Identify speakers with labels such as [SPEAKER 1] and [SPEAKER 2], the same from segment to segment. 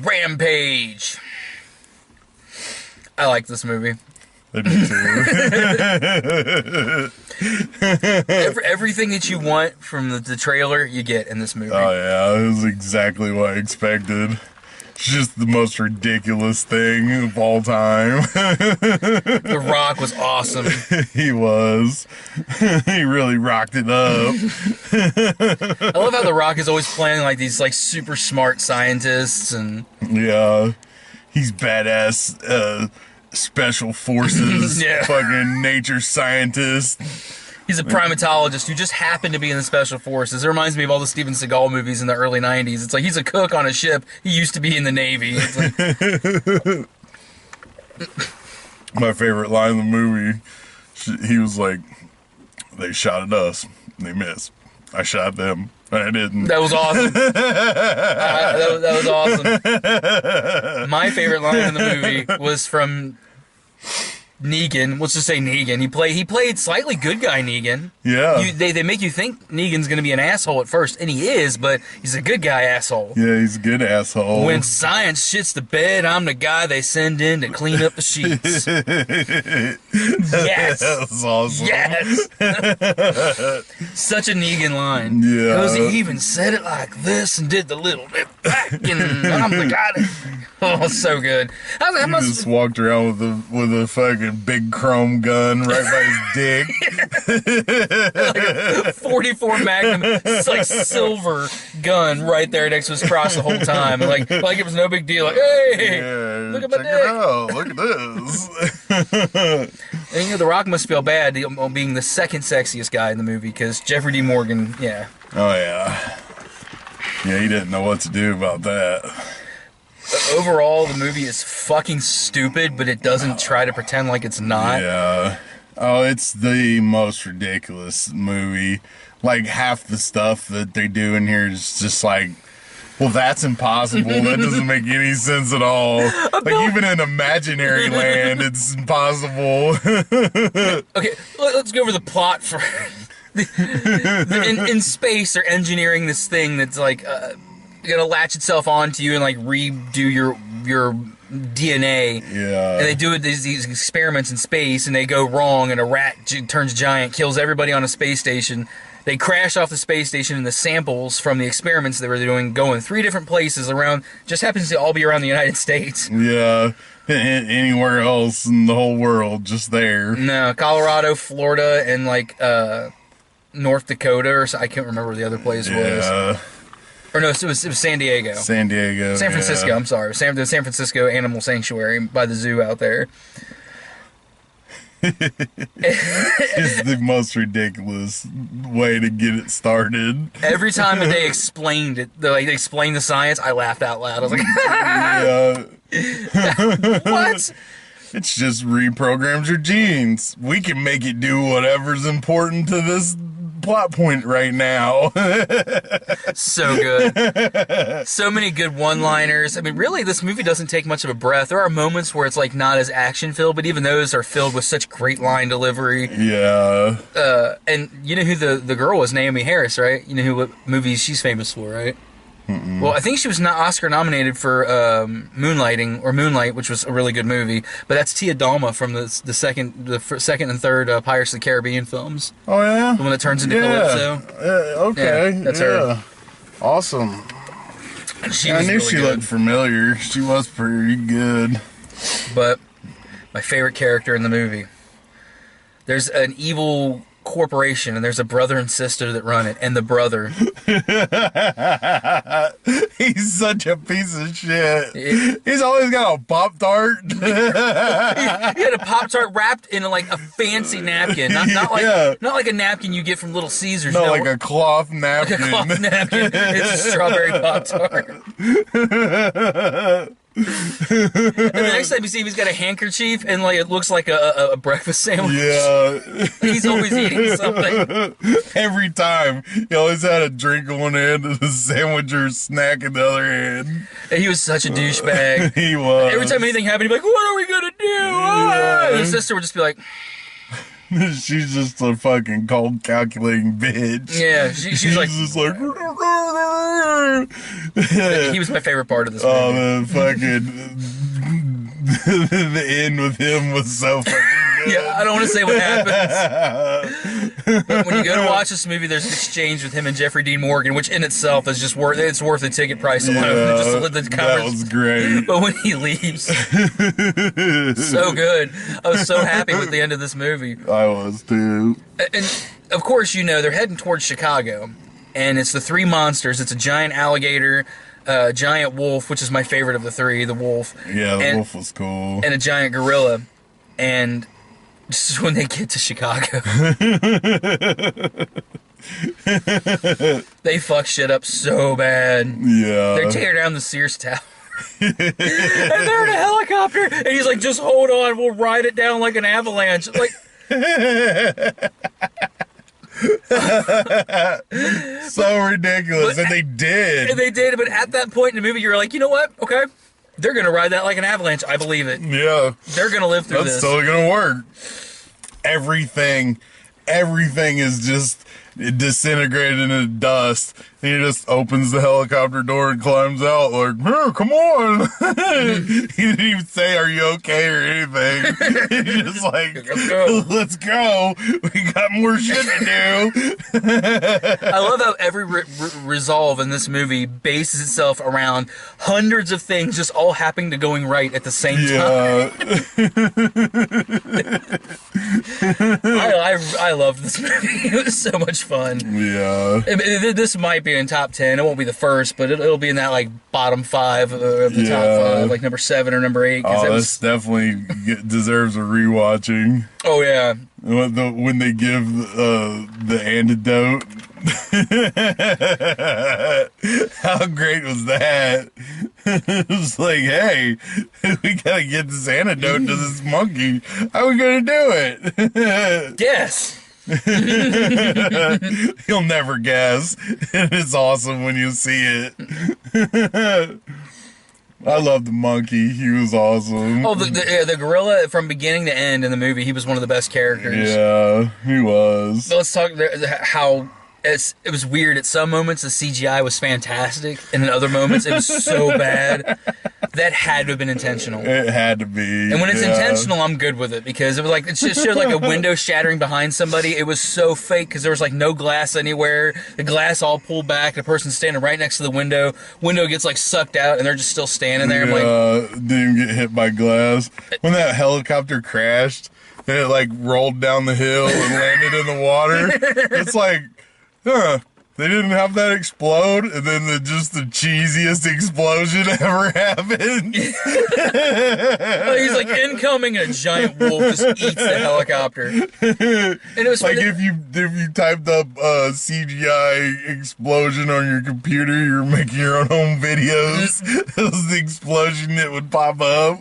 [SPEAKER 1] Rampage. I like this movie.
[SPEAKER 2] I do too.
[SPEAKER 1] Everything that you want from the trailer, you get in this movie.
[SPEAKER 2] Oh yeah, it was exactly what I expected. It's just the most ridiculous thing of all time.
[SPEAKER 1] The Rock was awesome.
[SPEAKER 2] He was. He really rocked it up.
[SPEAKER 1] I love how The Rock is always playing like these like super smart scientists and
[SPEAKER 2] yeah, he's badass. Special forces,
[SPEAKER 1] Yeah.
[SPEAKER 2] fucking nature scientist.
[SPEAKER 1] he's a primatologist who just happened to be in the special forces. It reminds me of all the Steven Seagal movies in the early 90s. It's like he's a cook on a ship. He used to be in the Navy. It's like,
[SPEAKER 2] My favorite line in the movie, he was like, they shot at us, they missed. I shot them, I didn't.
[SPEAKER 1] that was awesome. That was awesome. My favorite line in the movie was from Negan. Let's just say Negan. He played slightly good guy Negan.
[SPEAKER 2] Yeah.
[SPEAKER 1] They make you think Negan's going to be an asshole at first, and he is, but he's a good guy asshole.
[SPEAKER 2] Yeah, he's a good asshole.
[SPEAKER 1] When science shits the bed, I'm the guy they send in to clean up the sheets. Yes.
[SPEAKER 2] That's awesome.
[SPEAKER 1] Yes. Such a Negan line.
[SPEAKER 2] Yeah.
[SPEAKER 1] Because he even said it like this and did the little dip back, and I'm the guy that... Oh, so good. I was like,
[SPEAKER 2] He just walked around with a fucking big chrome gun right by his dick.
[SPEAKER 1] like a 44 Magnum, it's like silver gun right there next to his crotch the whole time. Like it was no big deal. Like, hey,
[SPEAKER 2] Yeah,
[SPEAKER 1] look at my
[SPEAKER 2] check
[SPEAKER 1] dick.
[SPEAKER 2] it out. Look at this.
[SPEAKER 1] And you know, The Rock must feel bad being the second sexiest guy in the movie because Jeffrey D. Morgan, yeah.
[SPEAKER 2] Oh, yeah. Yeah, he didn't know what to do about that.
[SPEAKER 1] Overall, the movie is fucking stupid, but it doesn't try to pretend like it's not.
[SPEAKER 2] Yeah. Oh, it's the most ridiculous movie. Like, half the stuff that they do in here is just like, well, that's impossible. That doesn't make any sense at all. Like, even in imaginary land, it's impossible.
[SPEAKER 1] Okay, let's go over the plot for... in space, they're engineering this thing that's like... gonna latch itself onto you and like redo your DNA.
[SPEAKER 2] Yeah.
[SPEAKER 1] And they do these experiments in space, and they go wrong, and a rat turns giant, kills everybody on a space station. They crash off the space station, and the samples from the experiments they were doing go in 3 different places around. Just happens to all be around the United States.
[SPEAKER 2] Yeah. Anywhere else in the whole world, just there.
[SPEAKER 1] No, Colorado, Florida, and like North Dakota, or I can't remember where the other place was.
[SPEAKER 2] Yeah.
[SPEAKER 1] Or no, it was San Diego.
[SPEAKER 2] San Diego.
[SPEAKER 1] San Francisco,
[SPEAKER 2] yeah.
[SPEAKER 1] I'm sorry. The San Francisco Animal Sanctuary by the zoo out there.
[SPEAKER 2] It's the most ridiculous way to get it started.
[SPEAKER 1] Every time that they explained it, they explained the science, I laughed out loud. I was like,
[SPEAKER 2] Yeah.
[SPEAKER 1] what?
[SPEAKER 2] It's just reprograms your genes. We can make it do whatever's important to this plot point right now.
[SPEAKER 1] So good. So many good one-liners. I mean, really, this movie doesn't take much of a breath. There are moments where it's like not as action-filled, but even those are filled with such great line delivery.
[SPEAKER 2] Yeah.
[SPEAKER 1] And you know who the girl was? Naomi Harris, right? You know what movies she's famous for, right?
[SPEAKER 2] Mm-mm.
[SPEAKER 1] Well, I think she was not Oscar nominated for Moonlight, which was a really good movie. But that's Tia Dalma from the second and third Pirates of the Caribbean films.
[SPEAKER 2] Oh yeah.
[SPEAKER 1] The one that turns into Calypso.
[SPEAKER 2] Okay.
[SPEAKER 1] Yeah, that's her.
[SPEAKER 2] Awesome.
[SPEAKER 1] I
[SPEAKER 2] I knew she looked familiar. She was pretty good.
[SPEAKER 1] But my favorite character in the movie. There's an evil corporation, and there's a brother and sister that run it, and the brother.
[SPEAKER 2] He's such a piece of shit. He's always got a Pop-Tart.
[SPEAKER 1] He had a Pop-Tart wrapped in like a fancy napkin, not like a napkin you get from Little Caesars.
[SPEAKER 2] No, like a cloth napkin.
[SPEAKER 1] Like a cloth napkin. It's a strawberry Pop-Tart. And the next time you see him, he's got a handkerchief, and like it looks like a breakfast sandwich.
[SPEAKER 2] Yeah.
[SPEAKER 1] He's always eating something.
[SPEAKER 2] Every time. He always had a drink on one hand and a sandwich or a snack in the other hand.
[SPEAKER 1] And he was such a douchebag.
[SPEAKER 2] He was.
[SPEAKER 1] Every time anything happened, he'd be like, "What are we gonna do?"
[SPEAKER 2] Yeah.
[SPEAKER 1] And his sister would just be like,
[SPEAKER 2] She's just a fucking cold, calculating bitch.
[SPEAKER 1] Yeah, she's like
[SPEAKER 2] just like.
[SPEAKER 1] he was my favorite part of this movie.
[SPEAKER 2] Oh, the fucking the end with him was so fucking good.
[SPEAKER 1] Yeah, I don't want to say what happens. But when you go to watch this movie, there's an exchange with him and Jeffrey Dean Morgan, which in itself is just worth the ticket price alone. Just to the
[SPEAKER 2] that was great.
[SPEAKER 1] But when he leaves, so good. I was so happy with the end of this movie.
[SPEAKER 2] I was too.
[SPEAKER 1] And of course, you know, they're heading towards Chicago, and it's the three monsters. It's a giant alligator, a giant wolf, which is my favorite of the three, the wolf.
[SPEAKER 2] Yeah, the wolf was cool.
[SPEAKER 1] And a giant gorilla. And this is when they get to Chicago. They fuck shit up so bad.
[SPEAKER 2] Yeah.
[SPEAKER 1] They tear down the Sears Tower. And they're in a helicopter. And he's like, just hold on, we'll ride it down like an avalanche. Like...
[SPEAKER 2] So ridiculous. And they did.
[SPEAKER 1] And they did, but at that point in the movie, you're like, you know what? Okay. They're going to ride that like an avalanche. I believe it.
[SPEAKER 2] Yeah.
[SPEAKER 1] They're going to live through this.
[SPEAKER 2] That's totally going to work. Everything is just disintegrated into dust. And he just opens the helicopter door and climbs out like, come on. He didn't even say, are you okay or anything. He's just like, let's go. We got more shit to do.
[SPEAKER 1] I love how every resolve in this movie bases itself around hundreds of things just all happening to going right at the same time. I loved this movie. It was so much fun.
[SPEAKER 2] Yeah.
[SPEAKER 1] This might be in top 10. It won't be the first, but it'll be in that like bottom 5 of the top 5, like number 7 or number 8.
[SPEAKER 2] Oh, this definitely deserves a rewatching.
[SPEAKER 1] Oh yeah.
[SPEAKER 2] When they give the antidote. How great was that? It was like, hey, we gotta get this antidote to this monkey. How are we gonna do it?
[SPEAKER 1] Guess.
[SPEAKER 2] You'll never guess. It's awesome when you see it. I love the monkey. He was awesome.
[SPEAKER 1] Oh, the gorilla from beginning to end in the movie. He was one of the best characters.
[SPEAKER 2] Yeah, he was.
[SPEAKER 1] So let's talk how it was weird. At some moments, the CGI was fantastic, and in other moments, it was so bad. That had to have been intentional.
[SPEAKER 2] It had to be.
[SPEAKER 1] And when it's intentional, I'm good with it, because it was like it just showed like a window shattering behind somebody. It was so fake because there was like no glass anywhere. The glass all pulled back. The person's standing right next to the window. Window gets like sucked out, and they're just still standing there. I'm like,
[SPEAKER 2] didn't even get hit by glass. When that helicopter crashed and it like rolled down the hill and landed in the water, it's like, huh. They didn't have that explode, and then just the cheesiest explosion ever happened.
[SPEAKER 1] He's like incoming, and a giant wolf just eats the helicopter. And it was
[SPEAKER 2] like if you typed up CGI explosion on your computer, you're making your own home videos. That was the explosion that would pop up.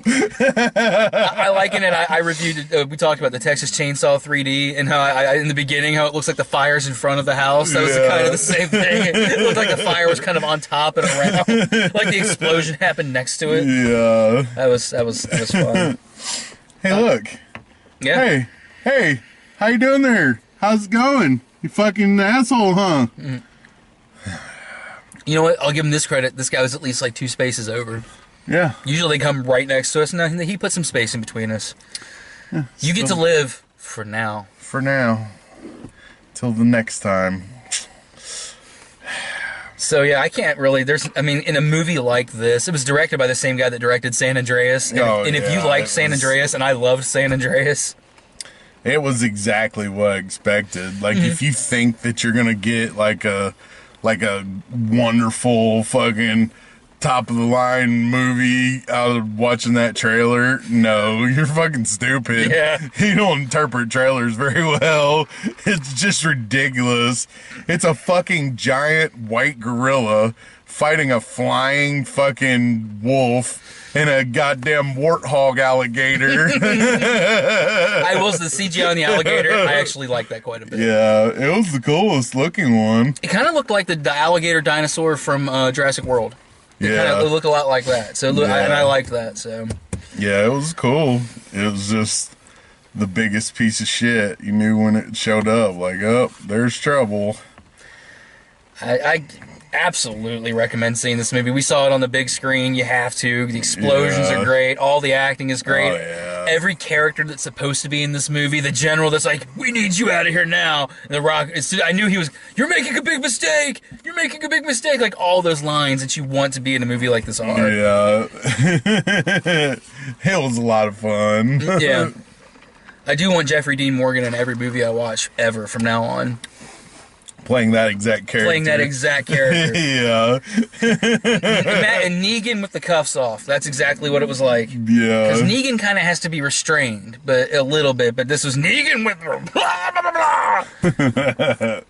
[SPEAKER 1] I liken it. I reviewed it. We talked about the Texas Chainsaw 3D and how in the beginning how it looks like the fire's in front of the house. That was kind of the same thing. It looked like the fire was kind of on top and around, like the explosion happened next to it.
[SPEAKER 2] Yeah,
[SPEAKER 1] that was fun.
[SPEAKER 2] Hey, look.
[SPEAKER 1] Yeah.
[SPEAKER 2] Hey, how you doing there? How's it going? You fucking asshole, huh?
[SPEAKER 1] You know what? I'll give him this credit. This guy was at least like 2 spaces over.
[SPEAKER 2] Yeah.
[SPEAKER 1] Usually they come right next to us. No, he put some space in between us. Yeah, you get to live for now.
[SPEAKER 2] For now. Till the next time.
[SPEAKER 1] So yeah, I can't really. In a movie like this, it was directed by the same guy that directed San Andreas. And if you liked San Andreas, and I loved San Andreas,
[SPEAKER 2] it was exactly what I expected. Like if you think that you're gonna get like a wonderful fucking top of the line movie out of watching that trailer, no, you're fucking stupid.
[SPEAKER 1] Yeah.
[SPEAKER 2] You don't interpret trailers very well. It's just ridiculous. It's a fucking giant white gorilla fighting a flying fucking wolf and a goddamn warthog alligator.
[SPEAKER 1] I was the CGI on the alligator. I actually like that quite a bit.
[SPEAKER 2] Yeah, it was the coolest looking one.
[SPEAKER 1] It kind of looked like the alligator dinosaur from Jurassic World. It kind of looked a lot like that. So and I liked that. So
[SPEAKER 2] yeah, it was cool. It was just the biggest piece of shit. You knew when it showed up, like, oh, there's trouble.
[SPEAKER 1] I absolutely recommend seeing this movie. We saw it on the big screen. You have to. The explosions are great. All the acting is great.
[SPEAKER 2] Oh, yeah.
[SPEAKER 1] Every character that's supposed to be in this movie, the general that's like, we need you out of here now. And The Rock, I knew he was, you're making a big mistake. You're making a big mistake. Like all those lines that you want to be in a movie like this are.
[SPEAKER 2] Yeah. It was a lot of fun.
[SPEAKER 1] Yeah. I do want Jeffrey Dean Morgan in every movie I watch ever from now on.
[SPEAKER 2] Playing that exact character. Yeah.
[SPEAKER 1] And Negan with the cuffs off. That's exactly what it was like.
[SPEAKER 2] Yeah.
[SPEAKER 1] Because Negan kind of has to be restrained, but a little bit. But this was Negan with blah, blah, blah, blah.
[SPEAKER 2] That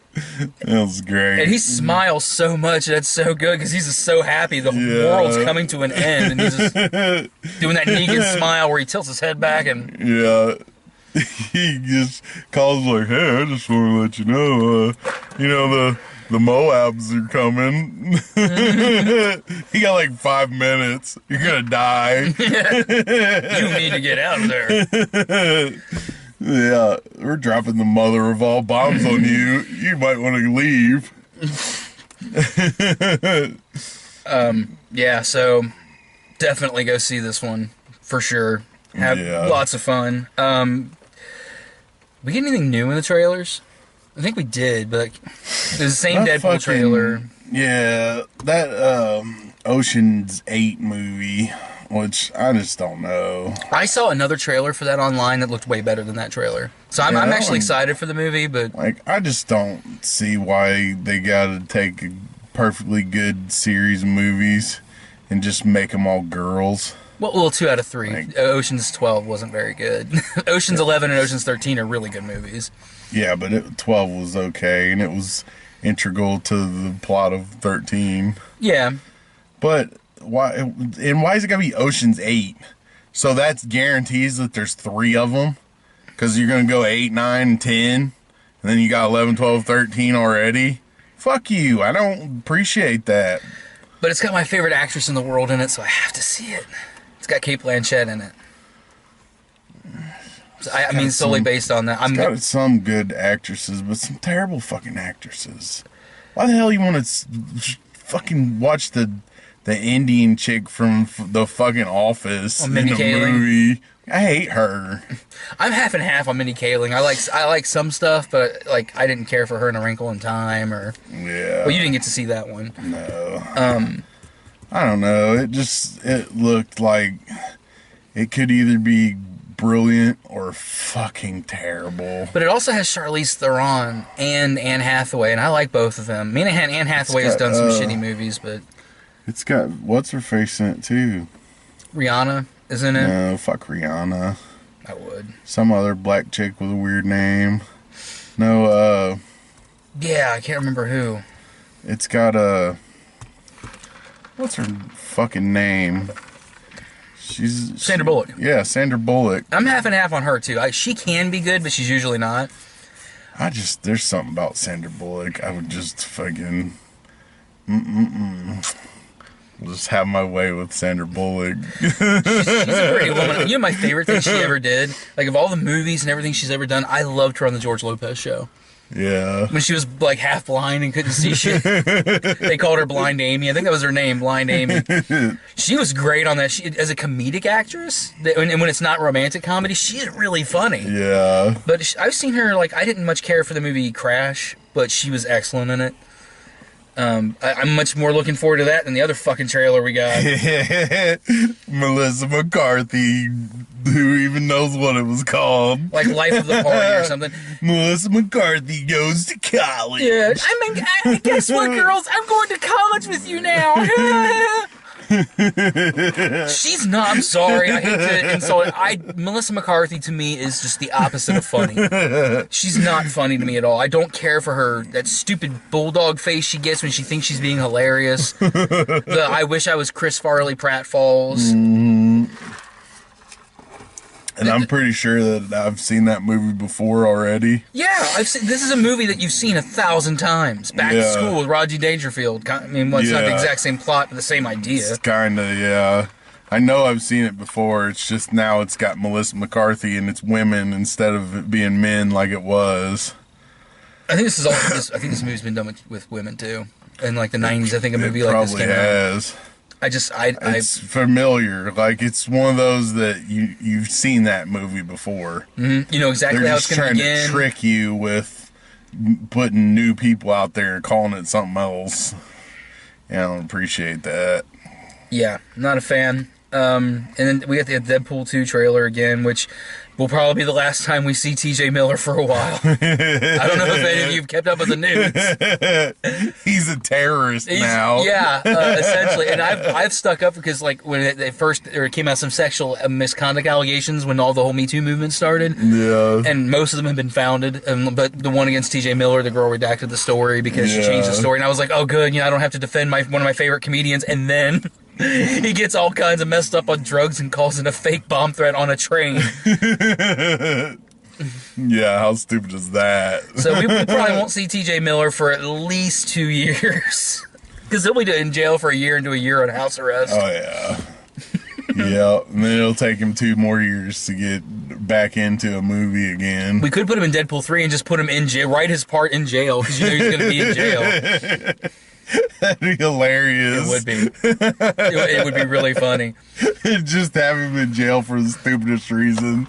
[SPEAKER 2] was great.
[SPEAKER 1] And he smiles so much. That's so good because he's just so happy. The world's coming to an end. And he's just doing that Negan smile where he tilts his head back. And
[SPEAKER 2] yeah. He just calls like, hey, I just want to let you know, the Moabs are coming. He got like 5 minutes. You're going to die.
[SPEAKER 3] You need to get out of there.
[SPEAKER 2] Yeah, we're dropping the mother of all bombs on you. You might want to leave.
[SPEAKER 1] Yeah, so definitely go see this one for sure. Have lots of fun. We get anything new in the trailers? I think we did, but it was the same Deadpool trailer.
[SPEAKER 2] Yeah, that Ocean's 8 movie, which I just don't know.
[SPEAKER 1] I saw another trailer for that online that looked way better than that trailer. So I'm actually excited for the movie, but
[SPEAKER 2] like I just don't see why they gotta take a perfectly good series of movies and just make them all girls.
[SPEAKER 1] Well, 2 out of 3. Like, Ocean's 12 wasn't very good. Ocean's 11 and Ocean's 13 are really good movies.
[SPEAKER 2] Yeah, but 12 was okay, and it was integral to the plot of 13.
[SPEAKER 1] Yeah.
[SPEAKER 2] But why is it gotta be Ocean's 8? So that's guarantees that there's 3 of them? Because you're gonna go 8, 9, 10, and then you got 11, 12, 13 already? Fuck you, I don't appreciate that.
[SPEAKER 1] But it's got my favorite actress in the world in it, so I have to see it. It's got Cate Blanchett in it. So I mean, solely based on that.
[SPEAKER 2] It's got some good actresses, but some terrible fucking actresses. Why the hell you want to fucking watch the Indian chick from the fucking Office in
[SPEAKER 1] Mindy
[SPEAKER 2] the
[SPEAKER 1] Kaling?
[SPEAKER 2] movie? I hate her.
[SPEAKER 1] I'm half and half on Mindy Kaling. I like some stuff, but like I didn't care for her in A Wrinkle in Time or.
[SPEAKER 2] Yeah.
[SPEAKER 1] Well, you didn't get to see that one.
[SPEAKER 2] No. I don't know. It looked like it could either be brilliant or fucking terrible.
[SPEAKER 1] But it also has Charlize Theron and Anne Hathaway, and I like both of them. I mean, Anne Hathaway has done some shitty movies, but
[SPEAKER 2] it's got what's her face in it too.
[SPEAKER 1] Rihanna is in it.
[SPEAKER 2] No, fuck Rihanna.
[SPEAKER 1] I would.
[SPEAKER 2] Some other black chick with a weird name. No.
[SPEAKER 1] Yeah, I can't remember who.
[SPEAKER 2] It's got what's her fucking name? She's
[SPEAKER 1] Sandra Bullock.
[SPEAKER 2] Yeah, Sandra Bullock.
[SPEAKER 1] I'm half and half on her too. She can be good, but she's usually not.
[SPEAKER 2] There's something about Sandra Bullock. I would just fucking just have my way with Sandra Bullock.
[SPEAKER 1] She's a pretty woman. You know my favorite thing she ever did? Like of all the movies and everything she's ever done, I loved her on the George Lopez show.
[SPEAKER 2] Yeah.
[SPEAKER 1] When she was like half blind and couldn't see shit. They called her Blind Amy. I think that was her name, Blind Amy. She was great on that. She, as a comedic actress, and when it's not romantic comedy, she's really funny.
[SPEAKER 2] Yeah.
[SPEAKER 1] But I've seen her, like, I didn't much care for the movie Crash, but she was excellent in it. I'm much more looking forward to that than the other fucking trailer we got.
[SPEAKER 2] Melissa McCarthy, who even knows what it was called?
[SPEAKER 1] Like Life of the Party or something.
[SPEAKER 2] Melissa McCarthy goes to college.
[SPEAKER 1] Yeah, guess what, girls? I'm going to college with you now. She's not. I'm sorry. I hate to insult it. Melissa McCarthy to me is just the opposite of funny. She's not funny to me at all. I don't care for her. That stupid bulldog face she gets when she thinks she's being hilarious. I wish I was Chris Farley pratfalls.
[SPEAKER 2] And I'm pretty sure that I've seen that movie before already.
[SPEAKER 1] Yeah, this is a movie that you've seen 1,000 times. Back to School with Rodney Dangerfield. I mean, well, it's not the exact same plot, but the same idea.
[SPEAKER 2] It's kind of, yeah. I know I've seen it before. It's just now it's got Melissa McCarthy and it's women instead of it being men like it was.
[SPEAKER 1] I think this is all. I think this movie's been done with women too. In like the 90s, I think a movie like this came out.
[SPEAKER 2] Has. It's familiar. Like it's one of those that you've seen that movie before.
[SPEAKER 1] Mm-hmm. You know exactly
[SPEAKER 2] They're
[SPEAKER 1] how
[SPEAKER 2] just
[SPEAKER 1] it's going to begin.
[SPEAKER 2] trying to trick you with putting new people out there and calling it something else. Yeah, I don't appreciate that.
[SPEAKER 1] Yeah, not a fan. And then we got the Deadpool 2 trailer again, which will probably be the last time we see TJ Miller for a while. I don't know if any of you have kept up with the news.
[SPEAKER 2] He's a terrorist now.
[SPEAKER 1] Yeah, essentially. And I've stuck up because like when it came out some sexual misconduct allegations when all the whole Me Too movement started.
[SPEAKER 2] Yeah.
[SPEAKER 1] And most of them have been founded. But the one against TJ Miller, the girl redacted the story because she changed the story. And I was like, oh good, I don't have to defend one of my favorite comedians. And then he gets all kinds of messed up on drugs and calls in a fake bomb threat on a train.
[SPEAKER 2] Yeah, how stupid is that?
[SPEAKER 1] So we probably won't see TJ Miller for at least 2 years. Because he'll be in jail for a year and do a year on house arrest.
[SPEAKER 2] Oh, yeah. Yeah, and then it'll take him 2 more years to get back into a movie again.
[SPEAKER 1] We could put him in Deadpool 3 and just put him in jail, write his part in jail, because you know he's going to be in jail.
[SPEAKER 2] That'd be hilarious.
[SPEAKER 1] It would be. It would be really funny.
[SPEAKER 2] Just have him in jail for the stupidest reason.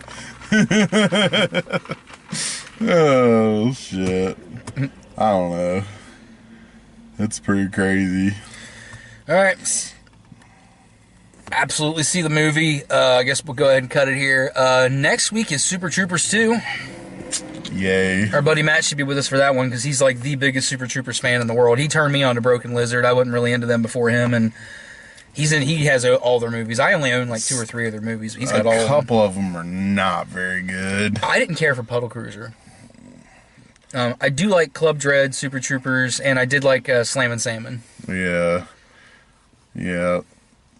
[SPEAKER 2] Oh, shit. I don't know. That's pretty crazy.
[SPEAKER 1] All right. Absolutely see the movie. I guess we'll go ahead and cut it here. Next week is Super Troopers 2.
[SPEAKER 2] Yay.
[SPEAKER 1] Our buddy Matt should be with us for that one because he's like the biggest Super Troopers fan in the world. He turned me on to Broken Lizard. I wasn't really into them before him, and he has all their movies. I only own like 2 or 3 of their movies. He's got all of them.
[SPEAKER 2] A couple of them are not very good.
[SPEAKER 1] I didn't care for Puddle Cruiser. I do like Club Dread, Super Troopers, and I did like Slammin' Salmon.
[SPEAKER 2] Yeah. Yeah.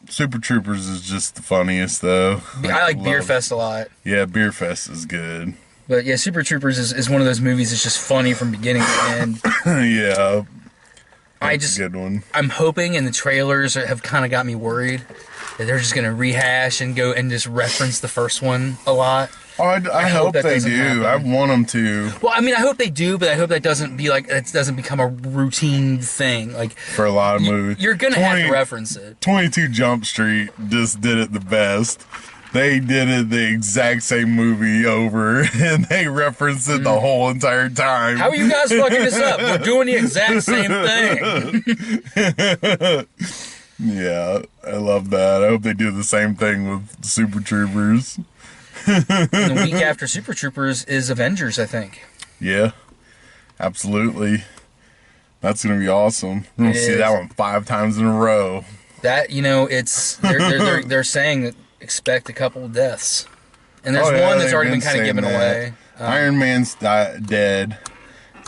[SPEAKER 2] Super Troopers is just the funniest, though.
[SPEAKER 1] I like Beer Fest a lot.
[SPEAKER 2] Yeah, Beer Fest is good.
[SPEAKER 1] But yeah, Super Troopers is one of those movies that's just funny from beginning to end.
[SPEAKER 2] Yeah.
[SPEAKER 1] That's
[SPEAKER 2] a good one.
[SPEAKER 1] I'm hoping, and the trailers have kind of got me worried, that they're just going to rehash and go and just reference the first one a lot.
[SPEAKER 2] Oh, I hope they do.
[SPEAKER 1] Happen.
[SPEAKER 2] I want them to.
[SPEAKER 1] Well, I mean, I hope they do, but I hope that doesn't become a routine thing. Like
[SPEAKER 2] for a lot of movies,
[SPEAKER 1] you're going to have to reference it.
[SPEAKER 2] 22 Jump Street just did it the best. They did it the exact same movie over, and they referenced it the whole entire time.
[SPEAKER 1] How are you guys fucking this up? We're doing the exact same thing.
[SPEAKER 2] Yeah, I love that. I hope they do the same thing with Super Troopers.
[SPEAKER 1] And the week after Super Troopers is Avengers, I think.
[SPEAKER 2] Yeah, absolutely. That's going to be awesome. We're going to see that one 5 times in a row.
[SPEAKER 1] That, it's they're saying that expect a couple of deaths. And there's one that's already been kind of given away.
[SPEAKER 2] Iron Man's dead.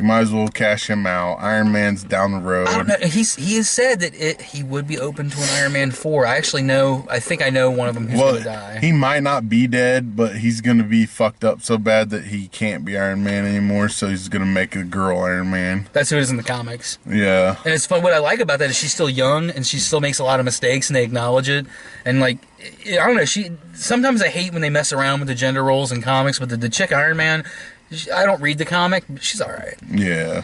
[SPEAKER 2] You might as well cash him out. Iron Man's down the road.
[SPEAKER 1] I don't know. He has said that he would be open to an Iron Man 4. I think I know one of them who's going to die.
[SPEAKER 2] He might not be dead, but he's going to be fucked up so bad that he can't be Iron Man anymore, so he's going to make a girl Iron Man.
[SPEAKER 1] That's who it is in the comics.
[SPEAKER 2] Yeah.
[SPEAKER 1] And it's fun. What I like about that is she's still young, and she still makes a lot of mistakes, and they acknowledge it. And, like, I don't know, sometimes I hate when they mess around with the gender roles in comics, but the chick Iron Man, I don't read the comic, but she's all right.
[SPEAKER 2] Yeah.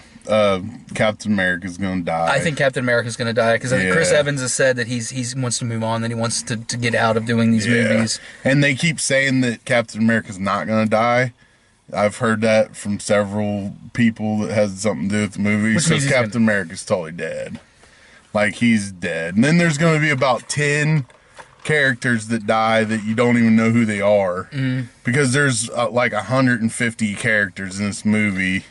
[SPEAKER 2] Captain America's going to die.
[SPEAKER 1] I think Captain America's going to die because I think Chris Evans has said that he wants to move on, that he wants to get out of doing these movies.
[SPEAKER 2] And they keep saying that Captain America's not going to die. I've heard that from several people that has something to do with the movie. So Captain America's totally dead. Like, he's dead. And then there's going to be about 10 characters that die that you don't even know who they are, because there's like 150 characters in this movie,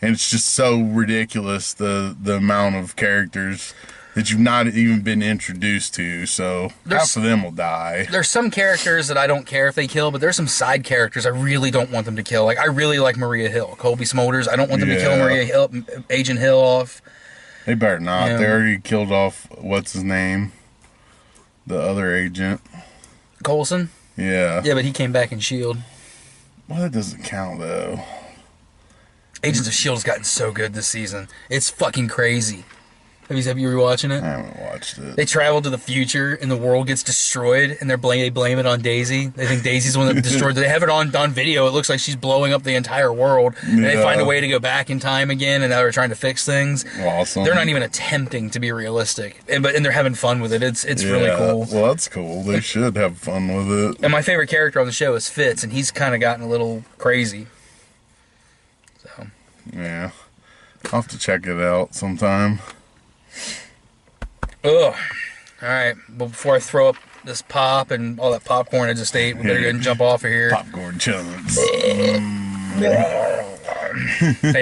[SPEAKER 2] and it's just so ridiculous the amount of characters that you've not even been introduced to. So half of them will die. There's
[SPEAKER 1] some characters that I don't care if they kill, but there's some side characters I really don't want them to kill. Like, I really like Maria Hill, Colby Smulders. I don't want them to kill Maria Hill, Agent Hill off.
[SPEAKER 2] They better not. They already killed off what's his name, the other agent.
[SPEAKER 1] Coulson?
[SPEAKER 2] Yeah.
[SPEAKER 1] Yeah, but he came back in S.H.I.E.L.D.
[SPEAKER 2] Well, that doesn't count, though.
[SPEAKER 1] Agents of S.H.I.E.L.D. has gotten so good this season. It's fucking crazy. Have you rewatching it?
[SPEAKER 2] I haven't watched it.
[SPEAKER 1] They travel to the future and the world gets destroyed, and they blame it on Daisy. They think Daisy's the one that destroyed it. They have it on video. It looks like she's blowing up the entire world. And they find a way to go back in time again, and now they're trying to fix things.
[SPEAKER 2] Awesome.
[SPEAKER 1] They're not even attempting to be realistic, and they're having fun with it. It's really cool.
[SPEAKER 2] Well, that's cool. They should have fun with it.
[SPEAKER 1] And my favorite character on the show is Fitz, and he's kind of gotten a little crazy. So
[SPEAKER 2] Yeah. I'll have to check it out sometime.
[SPEAKER 1] ugh. All right. Well, before I throw up this pop and all that popcorn I just ate, we better go and jump off of here.
[SPEAKER 2] Popcorn chunks.
[SPEAKER 1] They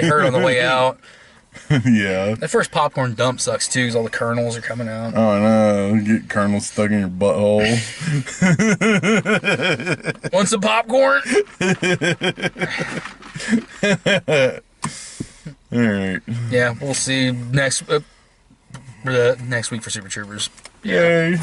[SPEAKER 1] hurt on the way out.
[SPEAKER 2] Yeah.
[SPEAKER 1] That first popcorn dump sucks too, because all the kernels are coming out.
[SPEAKER 2] Oh no, get kernels stuck in your butthole.
[SPEAKER 1] Want some popcorn?
[SPEAKER 2] Alright.
[SPEAKER 1] Yeah, we'll see next week for Super Troopers.
[SPEAKER 2] Yay.